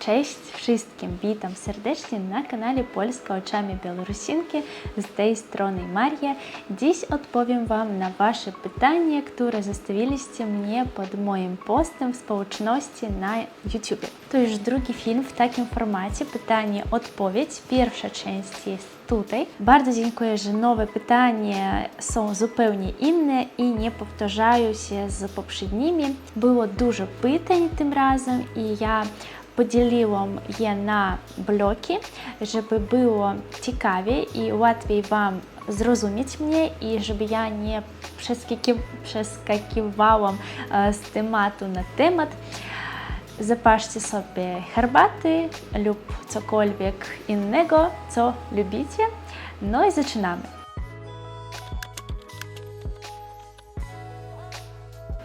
Cześć wszystkim, witam serdecznie na kanale Polska oczami Białorusinki. Z tej strony Maria. Dziś odpowiem Wam na Wasze pytania, które zostawiliście mnie pod moim postem w społeczności na YouTube. To już drugi film w takim formacie pytanie-odpowiedź. Pierwsza część jest tutaj. Bardzo dziękuję, że nowe pytania są zupełnie inne i nie powtarzają się z poprzednimi. Było dużo pytań tym razem i ja podzieliłam je na bloki, żeby było ciekawiej i łatwiej Wam zrozumieć mnie i żeby ja nie przeskakiwałam z tematu na temat. Zapatrzcie sobie herbaty lub cokolwiek innego, co lubicie. No i zaczynamy.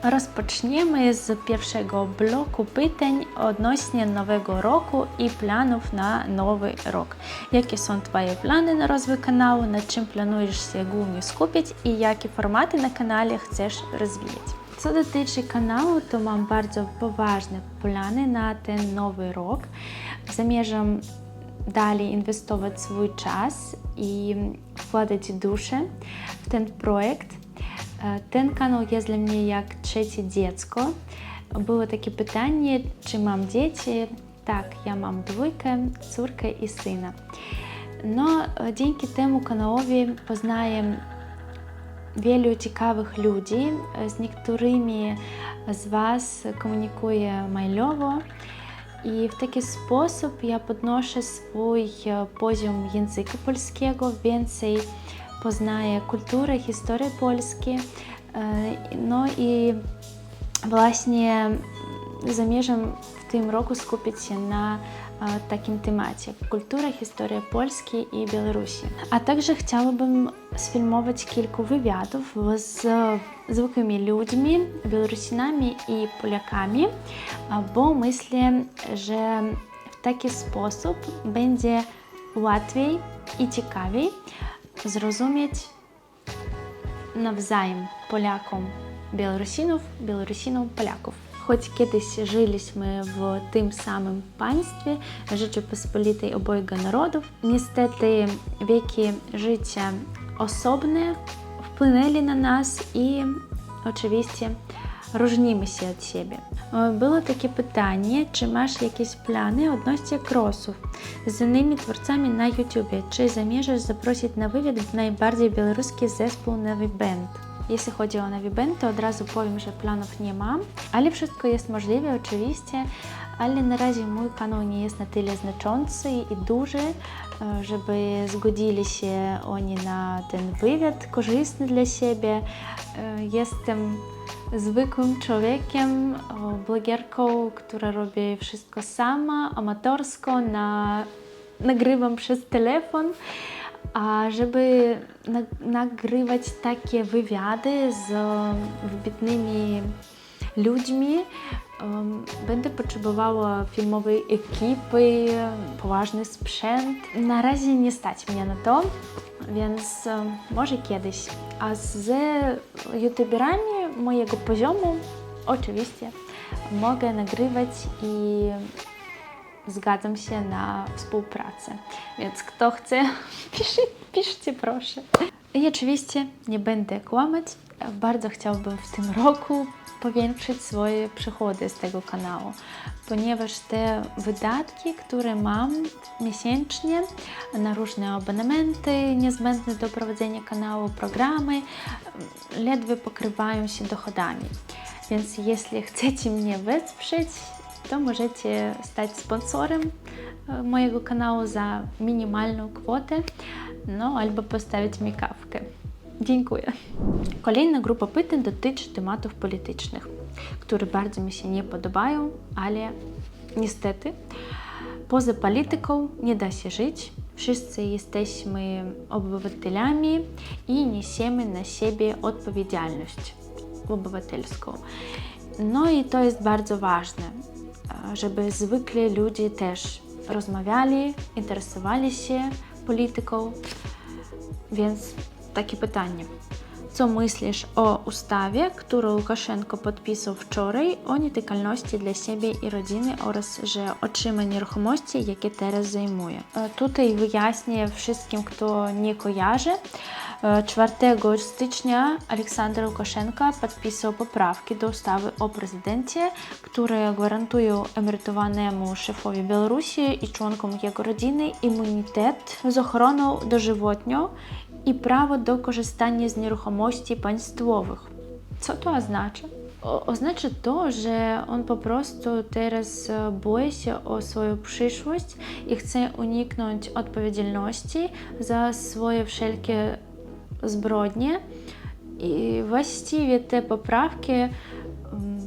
Rozpoczniemy z pierwszego bloku pytań odnośnie nowego roku i planów na nowy rok. Jakie są Twoje plany na rozwój kanału, nad czym planujesz się głównie skupić i jakie formaty na kanale chcesz rozwijać? Co dotyczy kanału, to mam bardzo poważne plany na ten nowy rok. Zamierzam dalej inwestować swój czas i wkładać duszę w ten projekt. Ten kanał jest dla mnie jak trzecie dziecko. Było takie pytanie, czy mam dzieci? Tak, ja mam dwójkę, córkę i syna. No, dzięki temu kanałowi poznaję wielu ciekawych ludzi. Z niektórymi z Was komunikuję mailowo i w taki sposób ja podnoszę swój poziom języka polskiego, więcej poznaję kulturę, historię Polski. No i właśnie zamierzam w tym roku skupić się na takim temacie kultura, historia Polski i Białorusi. A także chciałabym sfilmować kilka wywiadów z zwykłymi ludźmi, Białorusinami i Polakami, bo myślę, że w taki sposób będzie łatwiej i ciekawiej zrozumieć nawzajem Polakom Białorusinów, Białorusinom Polaków. Choć kiedyś żyliśmy w tym samym państwie, Rzeczypospolitej obojga narodów, niestety wieki życia osobne wpłynęli na nas i oczywiście różnimy się od siebie. Było takie pytanie, czy masz jakieś plany odnośnie crossów z innymi twórcami na YouTube? Czy zamierzasz zaprosić na wywiad najbardziej białoruski zespół Navy Band? Jeśli chodzi o Navy Band, to od razu powiem, że planów nie mam, ale wszystko jest możliwe oczywiście, ale na razie mój kanał nie jest na tyle znaczący i duży, żeby zgodzili się oni na ten wywiad korzystny dla siebie. Jestem zwykłym człowiekiem, blogerką, która robi wszystko sama, amatorsko, nagrywam przez telefon. A żeby nagrywać takie wywiady z wybitnymi ludźmi, będę potrzebowała filmowej ekipy, poważny sprzęt. Na razie nie stać mnie na to, więc może kiedyś. A z youtuberami mojego poziomu oczywiście mogę nagrywać i zgadzam się na współpracę. Więc kto chce, piszcie proszę. I oczywiście nie będę kłamać. Bardzo chciałabym w tym roku powiększyć swoje przychody z tego kanału, ponieważ te wydatki, które mam miesięcznie na różne abonamenty niezbędne do prowadzenia kanału, programy, ledwie pokrywają się dochodami. Więc jeśli chcecie mnie wesprzeć, to możecie stać sponsorem mojego kanału za minimalną kwotę, no albo postawić mi kawkę. Dziękuję. Kolejna grupa pytań dotyczy tematów politycznych, które bardzo mi się nie podobają, ale niestety poza polityką nie da się żyć. Wszyscy jesteśmy obywatelami i niesiemy na siebie odpowiedzialność obywatelską. No i to jest bardzo ważne, żeby zwykli ludzie też rozmawiali, interesowali się polityką. Więc takie pytanie. Co myślisz o ustawie, którą Łukaszenko podpisał wczoraj o nietykalności dla siebie i rodziny oraz że otrzyma nieruchomości, jakie teraz zajmuje? Tutaj wyjaśnię wszystkim, kto nie kojarzy. 4 stycznia Aleksander Łukaszenko podpisał poprawki do ustawy o prezydencie, które gwarantują emerytowanemu szefowi Białorusi i członkom jego rodziny immunitet z ochroną dożywotnią i prawo do korzystania z nieruchomości państwowych. Co to oznacza? Oznacza to, że on po prostu teraz boi się o swoją przyszłość i chce uniknąć odpowiedzialności za swoje wszelkie zbrodnie. I właściwie te poprawki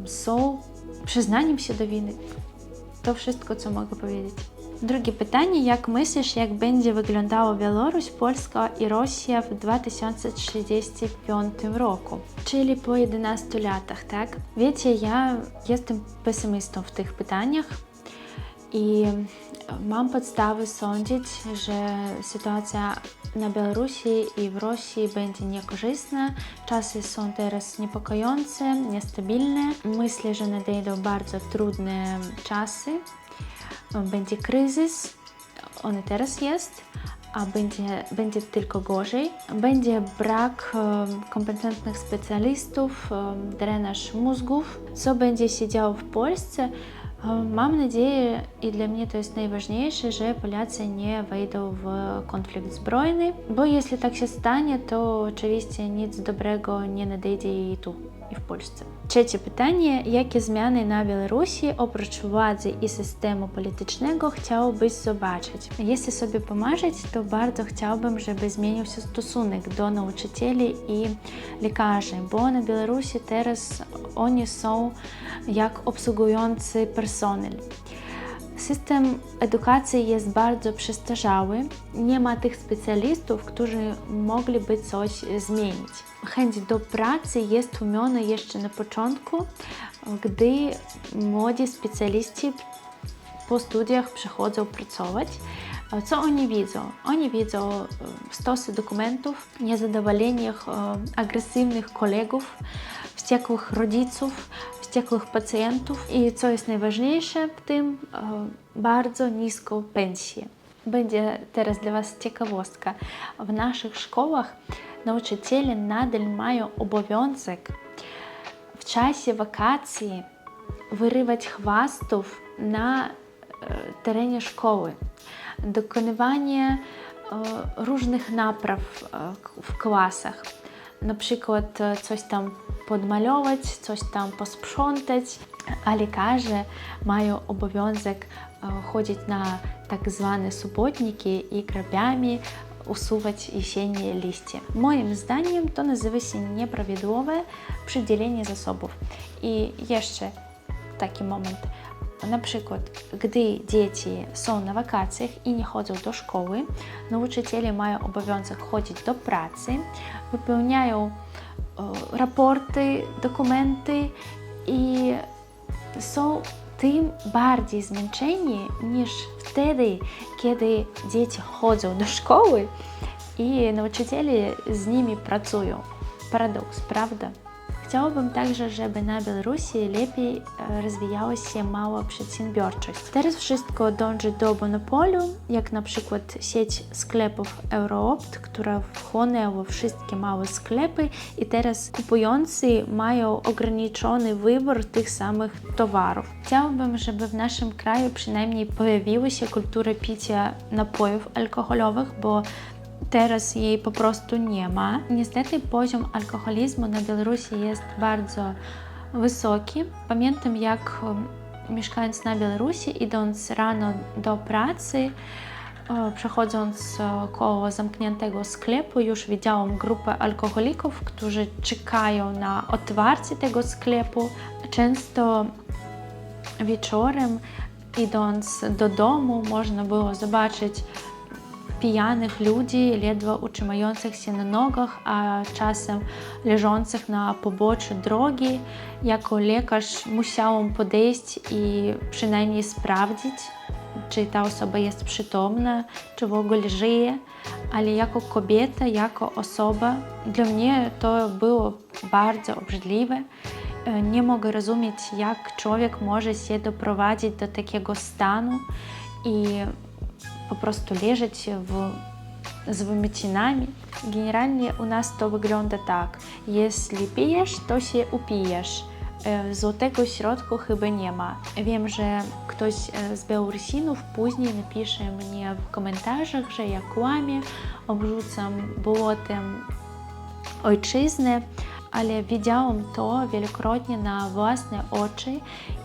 są przyznaniem się do winy. To wszystko, co mogę powiedzieć. Drugie pytanie. Jak myślisz, jak będzie wyglądała Białoruś, Polska i Rosja w 2035 roku? Czyli po 11 latach, tak? Wiecie, ja jestem pesymistą w tych pytaniach i mam podstawy sądzić, że sytuacja na Białorusi i w Rosji będzie niekorzystna. Czasy są teraz niepokojące, niestabilne. Myślę, że nadejdą bardzo trudne czasy. Będzie kryzys, on teraz jest, a będzie tylko gorzej. Będzie brak kompetentnych specjalistów, drenaż mózgów. Co będzie się działo w Polsce? Mam nadzieję, i dla mnie to jest najważniejsze, że Polacy nie wejdą w konflikt zbrojny, bo jeśli tak się stanie, to oczywiście nic dobrego nie nadejdzie i tu, i w Polsce. Trzecie pytanie. Jakie zmiany na Białorusi oprócz władzy i systemu politycznego chciałbyś zobaczyć? Jeśli sobie pomarzyć, to bardzo chciałbym, żeby zmienił się stosunek do nauczycieli i lekarzy, bo na Białorusi teraz oni są jak obsługujący personel. System edukacji jest bardzo przestarzały, nie ma tych specjalistów, którzy mogliby coś zmienić. Chęć do pracy jest tłumiona jeszcze na początku, gdy młodzi specjaliści po studiach przychodzą pracować. Co oni widzą? Oni widzą stosy dokumentów, niezadowolenie agresywnych kolegów, wściekłych rodziców, wściekłych pacjentów i co jest najważniejsze w tym, bardzo niską pensję. Będzie teraz dla Was ciekawostka. W naszych szkołach nauczyciele nadal mają obowiązek w czasie wakacji wyrywać chwastów na terenie szkoły. Dokonywanie różnych napraw w klasach. Na przykład coś tam podmalować, coś tam posprzątać, a lekarze mają obowiązek chodzić na tak zwane subotniki i grabiami usuwać jesiennie liście. Moim zdaniem to nazywa się nieprawidłowe przydzielenie zasobów. I jeszcze taki moment. Na przykład, gdy dzieci są na wakacjach i nie chodzą do szkoły, nauczyciele mają obowiązek chodzić do pracy, wypełniają raporty, dokumenty i są tym bardziej zmęczeni niż wtedy, kiedy dzieci chodzą do szkoły i nauczyciele z nimi pracują. Paradoks, prawda? Chciałabym także, żeby na Białorusi lepiej rozwijała się mała przedsiębiorczość. Teraz wszystko dąży do monopolu, jak na przykład sieć sklepów Euroopt, która wchłonęła wszystkie małe sklepy i teraz kupujący mają ograniczony wybór tych samych towarów. Chciałabym, żeby w naszym kraju przynajmniej pojawiła się kultura picia napojów alkoholowych, bo teraz jej po prostu nie ma. Niestety poziom alkoholizmu na Białorusi jest bardzo wysoki. Pamiętam, jak mieszkając na Białorusi, idąc rano do pracy, przechodząc koło zamkniętego sklepu, już widziałam grupę alkoholików, którzy czekają na otwarcie tego sklepu. Często wieczorem, idąc do domu, można było zobaczyć pijanych ludzi, ledwo utrzymujących się na nogach, a czasem leżących na poboczu drogi. Jako lekarz musiałam podejść i przynajmniej sprawdzić, czy ta osoba jest przytomna, czy w ogóle żyje, ale jako kobieta, jako osoba, dla mnie to było bardzo obrzydliwe. Nie mogę rozumieć, jak człowiek może się doprowadzić do takiego stanu i po prostu leżeć z wymycinami. Generalnie u nas to wygląda tak. Jeśli pijesz, to się upijesz. Złotego środku chyba nie ma. Wiem, że ktoś z Białorusinów później napisze mnie w komentarzach, że ja kłamię, obrzucam błotem ojczyznę, ale widziałam to wielokrotnie na własne oczy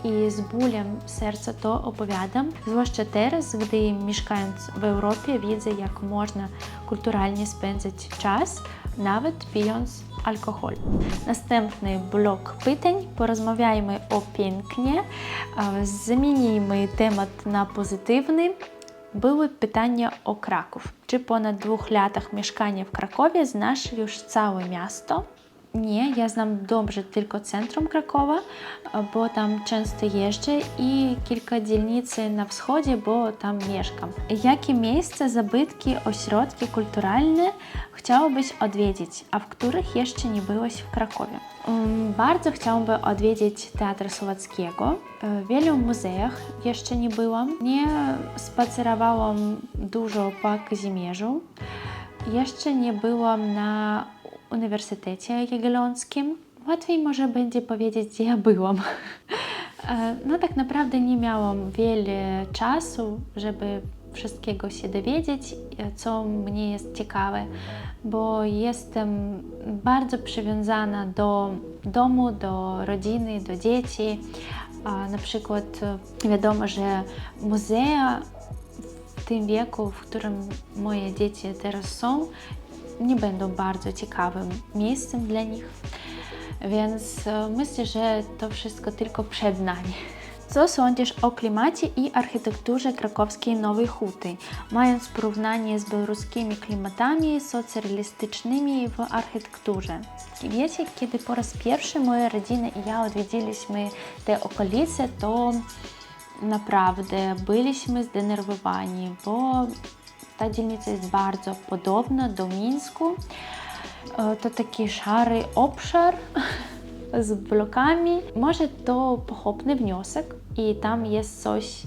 i z bólem serca to opowiadam. Zwłaszcza teraz, gdy mieszkając w Europie, widzę, jak można kulturalnie spędzać czas, nawet pijąc alkohol. Następny blok pytań. Porozmawiajmy o pięknie. Zmienimy temat na pozytywny. Były pytania o Kraków. Czy po ponad 2 latach mieszkania w Krakowie znasz już całe miasto? Nie, ja znam dobrze tylko centrum Krakowa, bo tam często jeżdżę i kilka dzielnic na wschodzie, bo tam mieszkam. Jakie miejsca, zabytki, ośrodki kulturalne chciałabyś odwiedzić, a w których jeszcze nie byłaś w Krakowie? Bardzo chciałabym odwiedzić Teatr Słowackiego. W wielu muzeach jeszcze nie byłam. Nie spacerowałam dużo po Kazimierzu. Jeszcze nie byłam na Uniwersytecie Jagiellońskim. Łatwiej może będzie powiedzieć, gdzie ja byłam. No tak naprawdę nie miałam wiele czasu, żeby wszystkiego się dowiedzieć, co mnie jest ciekawe, bo jestem bardzo przywiązana do domu, do rodziny, do dzieci. Na przykład wiadomo, że muzea w tym wieku, w którym moje dzieci teraz są, nie będą bardzo ciekawym miejscem dla nich, więc myślę, że to wszystko tylko przed nami. Co sądzisz o klimacie i architekturze krakowskiej Nowej Huty, mając porównanie z białoruskimi klimatami socrealistycznymi w architekturze? Wiecie, kiedy po raz pierwszy moja rodzina i ja odwiedziliśmy te okolice, to naprawdę byliśmy zdenerwowani, bo ta dzielnica jest bardzo podobna do Mińsku. To taki szary obszar z blokami. Może to pochopny wniosek i tam jest coś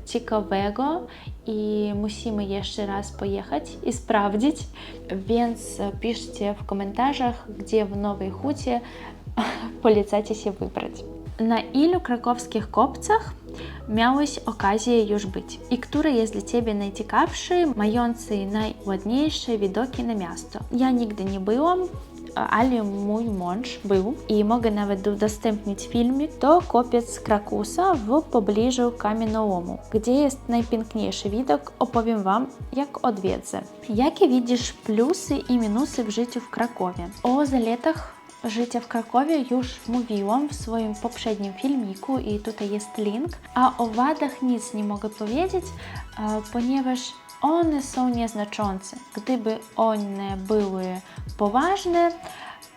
ciekawego i musimy jeszcze raz pojechać i sprawdzić, więc piszcie w komentarzach, gdzie w Nowej Hucie polecacie się wybrać. Na ilu krakowskich kopcach miałeś okazję już być i który jest dla Ciebie najciekawszy, mający najładniejsze widoki na miasto? Ja nigdy nie byłam, ale mój mąż był i mogę nawet udostępnić filmik. To kopiec Krakusa w pobliżu Kamieniołomu, gdzie jest najpiękniejszy widok. Opowiem Wam, jak odwiedzę. Jakie widzisz plusy i minusy w życiu w Krakowie? O zaletach życia w Krakowie już mówiłam w swoim poprzednim filmiku i tutaj jest link, a o wadach nic nie mogę powiedzieć, ponieważ one są nieznaczące. Gdyby one były poważne,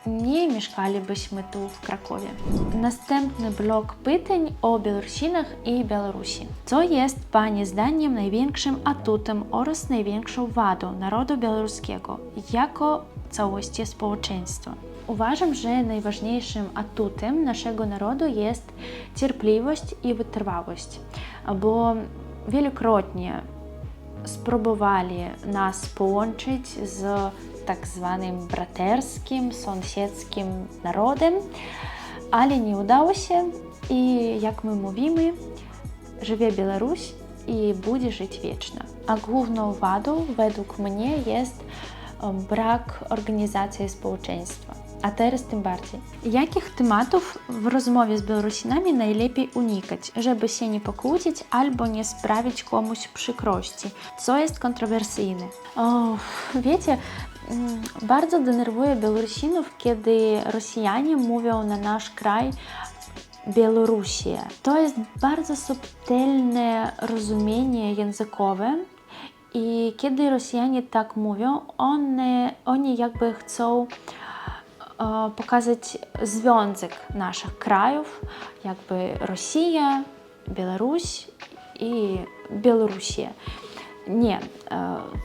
nie mieszkalibyśmy tu w Krakowie. Następny blok pytań o Białorusinach i Białorusi. Co jest Pani zdaniem największym atutem oraz największą wadą narodu białoruskiego jako całości społeczeństwa? Uważam, że najważniejszym atutem naszego narodu jest cierpliwość i wytrwałość, bo wielokrotnie spróbowali nas połączyć z tak zwanym braterskim, sąsiedzkim narodem, ale nie udało się i jak my mówimy, żyje Białoruś i będzie żyć wiecznie. A główną wadą według mnie jest brak organizacji społeczeństwa. A teraz tym bardziej. Jakich tematów w rozmowie z Białorusinami najlepiej unikać, żeby się nie pokłócić albo nie sprawić komuś przykrości? Co jest kontrowersyjne? Wiecie, bardzo denerwuje Białorusinów, kiedy Rosjanie mówią na nasz kraj Białorusia. To jest bardzo subtelne rozumienie językowe. I kiedy Rosjanie tak mówią, oni jakby chcą pokazać związek naszych krajów, jakby Rosja, Białoruś i Białorusię. Nie,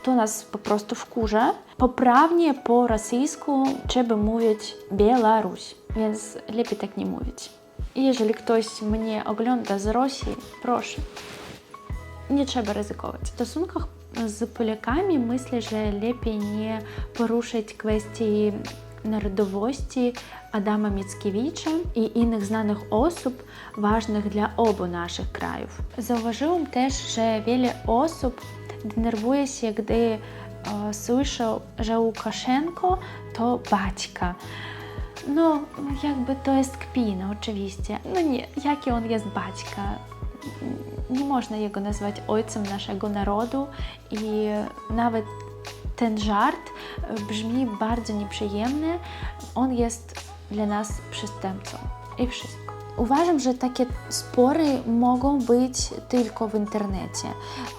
to nas po prostu wkurza. Poprawnie po rosyjsku trzeba mówić Białoruś, więc lepiej tak nie mówić. I jeżeli ktoś mnie ogląda z Rosji, proszę, nie trzeba ryzykować. W stosunkach z Polakami myślę, że lepiej nie poruszyć kwestii narodowości Adama Mickiewicza i innych znanych osób ważnych dla obu naszych krajów. Zauważyłam też, że wiele osób denerwuje się, gdy słyszą, że Łukaszenko to baćka. No, jakby to jest kpina, oczywiście. No nie, jaki on jest baćka? Nie można jego nazwać ojcem naszego narodu i nawet ten żart brzmi bardzo nieprzyjemnie. On jest dla nas przestępcą i wszystko. Uważam, że takie spory mogą być tylko w internecie.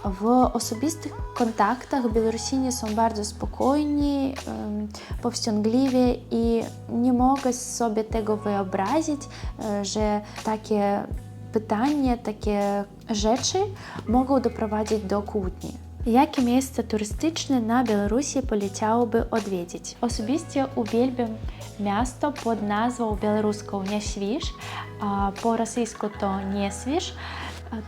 W osobistych kontaktach Białorusini są bardzo spokojni, powściągliwi i nie mogę sobie tego wyobrazić, że takie pytania, takie rzeczy mogą doprowadzić do kłótni. Jakie miejsce turystyczne na Białorusi poleciałoby odwiedzić? Osobiście uwielbiam miasto pod nazwą białoruską Nieśwież, a po rosyjsku to Nieswież.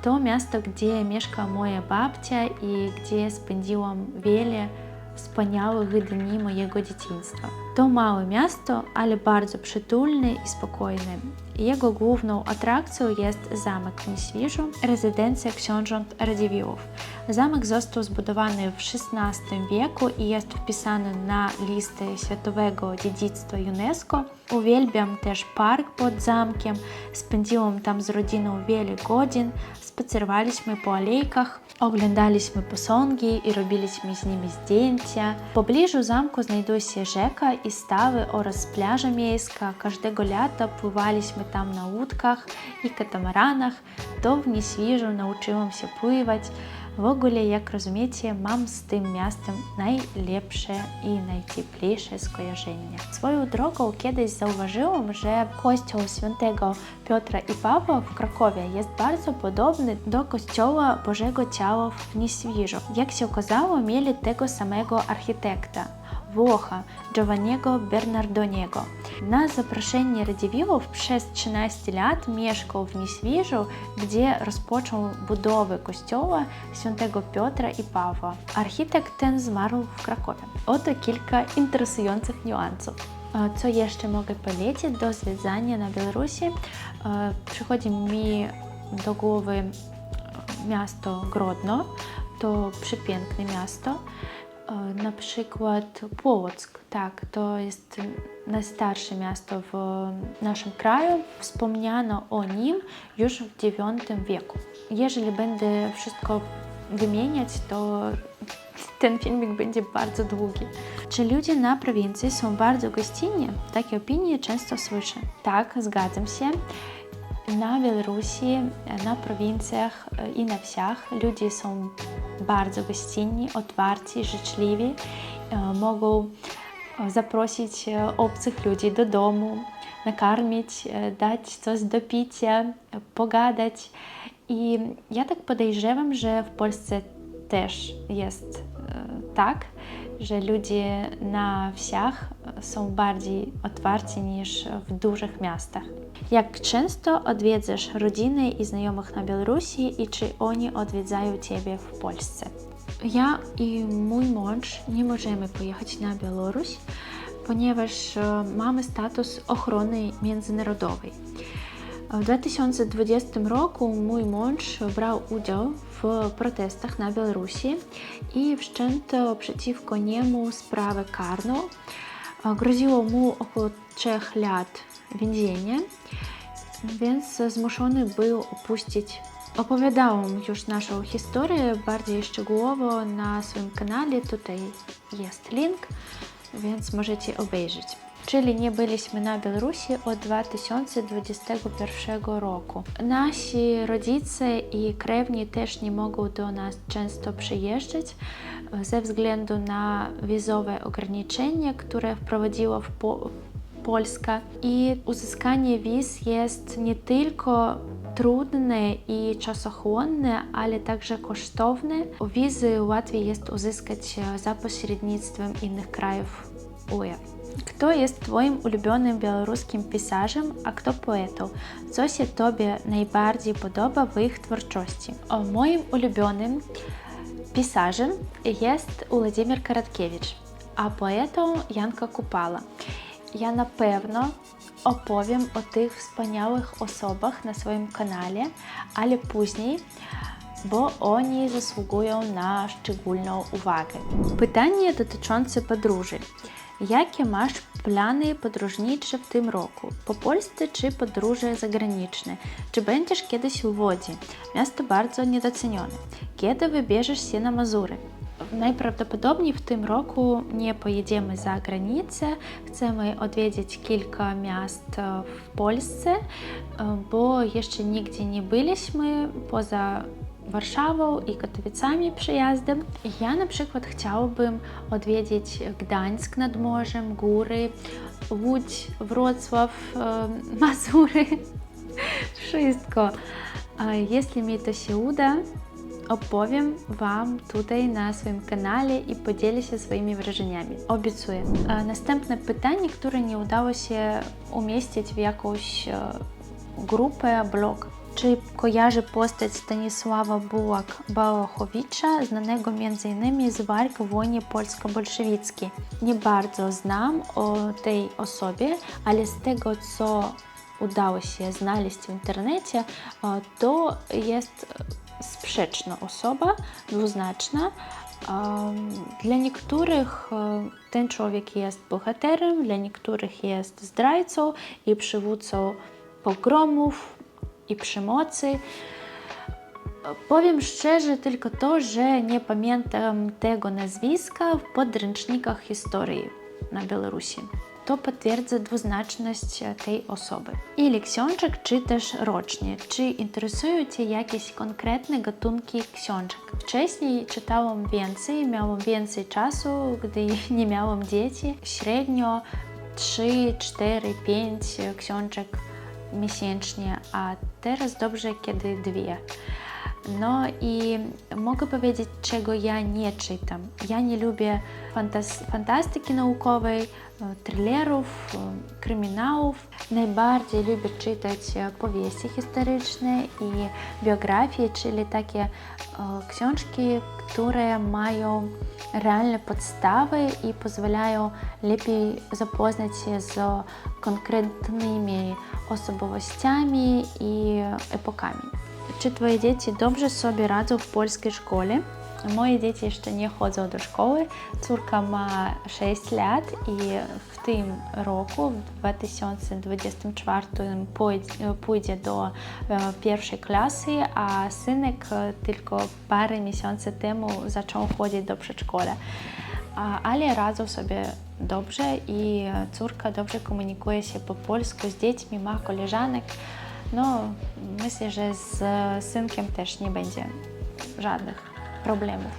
To miasto, gdzie mieszka moja babcia i gdzie spędziłam wiele wspaniałych dni mojego dzieciństwa. To małe miasto, ale bardzo przytulne i spokojne. Jego główną atrakcją jest zamek w Nieświeżu, rezydencja książąt Radziwiłłów. Zamek został zbudowany w XVI wieku i jest wpisany na listę Światowego Dziedzictwa UNESCO. Uwielbiam też park pod zamkiem, spędziłam tam z rodziną wiele godzin, spacerowaliśmy po alejkach, oglądaliśmy posągi i robiliśmy z nimi zdjęcia. W pobliżu zamku znajduje się rzeka i stawy oraz plaża miejska. Każdego lata pływaliśmy tam na łódkach i katamaranach. To w Nieświeżu nauczyłam się pływać. W ogóle, jak rozumiecie, mam z tym miastem najlepsze i najcieplejsze skojarzenia. Swoją drogą kiedyś zauważyłam, że kościół Świętego Piotra i Pawła w Krakowie jest bardzo podobny do kościoła Bożego Ciała w Nieświeżu. Jak się okazało, mieli tego samego architekta, Włocha Giovanniego Bernardoniego. Na zaproszenie Radziwiłłów przez 13 lat mieszkał w Nieświeżu, gdzie rozpoczął budowę kościoła Świętego Piotra i Pawła. Architekt ten zmarł w Krakowie. Oto kilka interesujących niuansów. Co jeszcze mogę polecić do zwiedzania na Białorusi? Przychodzi mi do głowy miasto Grodno. To przepiękne miasto. Na przykład Płock, tak, to jest najstarsze miasto w naszym kraju. Wspomniano o nim już w IX wieku. Jeżeli będę wszystko wymieniać, to ten filmik będzie bardzo długi. Czy ludzie na prowincji są bardzo gościnni? Takie opinie często słyszę. Tak, zgadzam się. Na Białorusi, na prowincjach i na wsiach ludzie są bardzo gościnni, otwarci, życzliwi. Mogą zaprosić obcych ludzi do domu, nakarmić, dać coś do picia, pogadać. I ja tak podejrzewam, że w Polsce też jest tak, że ludzie na wsiach są bardziej otwarci niż w dużych miastach. Jak często odwiedzasz rodziny i znajomych na Białorusi i czy oni odwiedzają Ciebie w Polsce? Ja i mój mąż nie możemy pojechać na Białoruś, ponieważ mamy status ochrony międzynarodowej. W 2020 roku mój mąż brał udział w protestach na Białorusi i wszczęto przeciwko niemu sprawę karną. Groziło mu około 3 lat więzienia, więc zmuszony był opuścić. Opowiadałam już naszą historię bardziej szczegółowo na swoim kanale, tutaj jest link, więc możecie obejrzeć. Czyli nie byliśmy na Białorusi od 2021 roku. Nasi rodzice i krewni też nie mogą do nas często przyjeżdżać ze względu na wizowe ograniczenia, które wprowadziła Polska. I uzyskanie wiz jest nie tylko trudne i czasochłonne, ale także kosztowne. Wizy łatwiej jest uzyskać za pośrednictwem innych krajów UE. Kto jest Twoim ulubionym białoruskim pisarzem, a kto poetą? Co się Tobie najbardziej podoba w ich twórczości? Moim ulubionym pisarzem jest Władimir Karatkiewicz, a poetą Janka Kupala. Ja na pewno opowiem o tych wspaniałych osobach na swoim kanale, ale później, bo oni zasługują na szczególną uwagę. Pytanie dotyczące podróży. Jakie masz plany podróżnicze w tym roku? Po Polsce czy podróże zagraniczne? Czy będziesz kiedyś w Łodzi? Miasto bardzo niedocenione. Kiedy wybierzesz się na Mazury? Najprawdopodobniej w tym roku nie pojedziemy za granicę. Chcemy odwiedzić kilka miast w Polsce, bo jeszcze nigdzie nie byliśmy poza Warszawą i Katowicami przyjazdem. Ja na przykład chciałabym odwiedzić Gdańsk nad morzem, góry, Łódź, Wrocław, Mazury, wszystko. Jeśli mi to się uda, opowiem Wam tutaj na swoim kanale i podzielę się swoimi wrażeniami. Obiecuję. Następne pytanie, które nie udało się umieścić w jakąś grupę, blog. Czy kojarzy postać Stanisława Bułak-Bałachowicza, znanego m.in. z walk w wojnie polsko-bolszewickiej? Nie bardzo znam o tej osobie, ale z tego, co udało się znaleźć w internecie, to jest sprzeczna osoba, dwuznaczna. Dla niektórych ten człowiek jest bohaterem, dla niektórych jest zdrajcą i przywódcą pogromów i przemocy. Powiem szczerze tylko to, że nie pamiętam tego nazwiska w podręcznikach historii na Białorusi. To potwierdza dwuznaczność tej osoby. Ile książek czytasz rocznie? Czy interesują Cię jakieś konkretne gatunki książek? Wcześniej czytałam więcej, miałam więcej czasu, gdy nie miałam dzieci. Średnio 3, 4, 5 książek miesięcznie, a teraz dobrze, kiedy 2. No i mogę powiedzieć, czego ja nie czytam. Ja nie lubię fantastyki naukowej, thrillerów, kryminałów. Najbardziej lubię czytać powieści historyczne i biografie, czyli takie książki, które mają realne podstawy i pozwalają lepiej zapoznać się z konkretnymi osobowościami i epokami. Czy Twoje dzieci dobrze sobie radzą w polskiej szkole? Moje dzieci jeszcze nie chodzą do szkoły. Córka ma 6 lat i w tym roku, w 2024, pójdzie do pierwszej klasy, a synek tylko parę miesięcy temu zaczął chodzić do przedszkola. Ale radzą sobie dobrze i córka dobrze komunikuje się po polsku z dziećmi, ma koleżanek. No, myślę, że z synkiem też nie będzie żadnych problemów.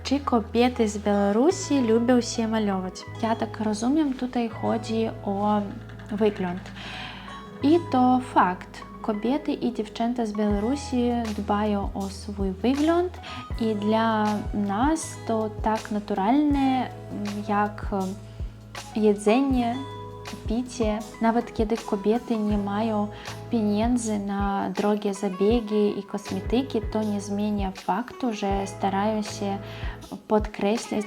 Czy kobiety z Białorusi lubią się malować? Ja tak rozumiem, tutaj chodzi o wygląd. I to fakt. Kobiety i dziewczęta z Białorusi dbają o swój wygląd i dla nas to tak naturalne jak jedzenie, picie. Nawet kiedy kobiety nie mają pieniędzy na drogie zabiegi i kosmetyki, to nie zmienia faktu, że starają się podkreślić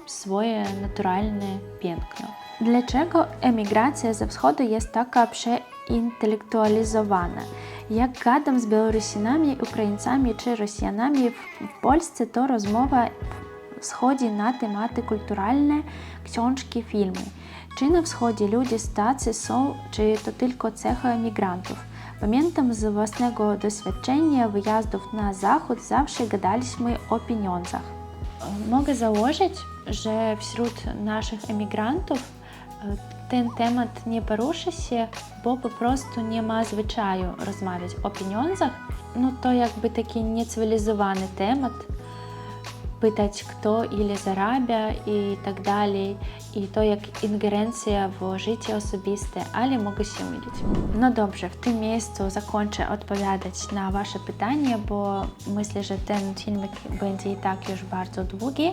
swoje naturalne piękno. Dlaczego emigracja ze wschodu jest taka przeintelektualizowana? Jak gadam z Białorusinami, Ukraińcami czy Rosjanami w Polsce, to rozmowa schodzi na tematy kulturalne, książki, filmy. Czy na wschodzie ludzie tacy są, czy to tylko cecha emigrantów? Pamiętam z własnego doświadczenia wyjazdów na zachód zawsze gadaliśmy o pieniądzach. Mogę założyć, że wśród naszych emigrantów ten temat nie poruszy się, bo po prostu nie ma zwyczaju rozmawiać o pieniądzach. No to jakby taki niecywilizowany temat. pytać, kto ile zarabia i tak dalej, i to jak ingerencja w życie osobiste, ale mogę się mylić. No dobrze, w tym miejscu zakończę odpowiadać na Wasze pytanie, bo myślę, że ten filmik będzie i tak już bardzo długi.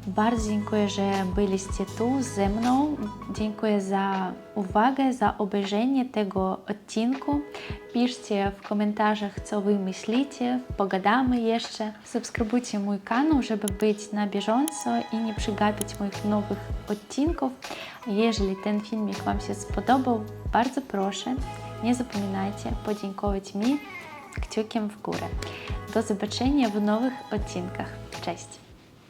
Bardzo dziękuję, że byliście tu ze mną. Dziękuję za uwagę, za obejrzenie tego odcinku. Piszcie w komentarzach, co Wy myślicie. Pogadamy jeszcze. Subskrybujcie mój kanał, żeby być na bieżąco i nie przegapić moich nowych odcinków. Jeżeli ten filmik Wam się spodobał, bardzo proszę, nie zapominajcie podziękować mi kciukiem w górę. Do zobaczenia w nowych odcinkach. Cześć!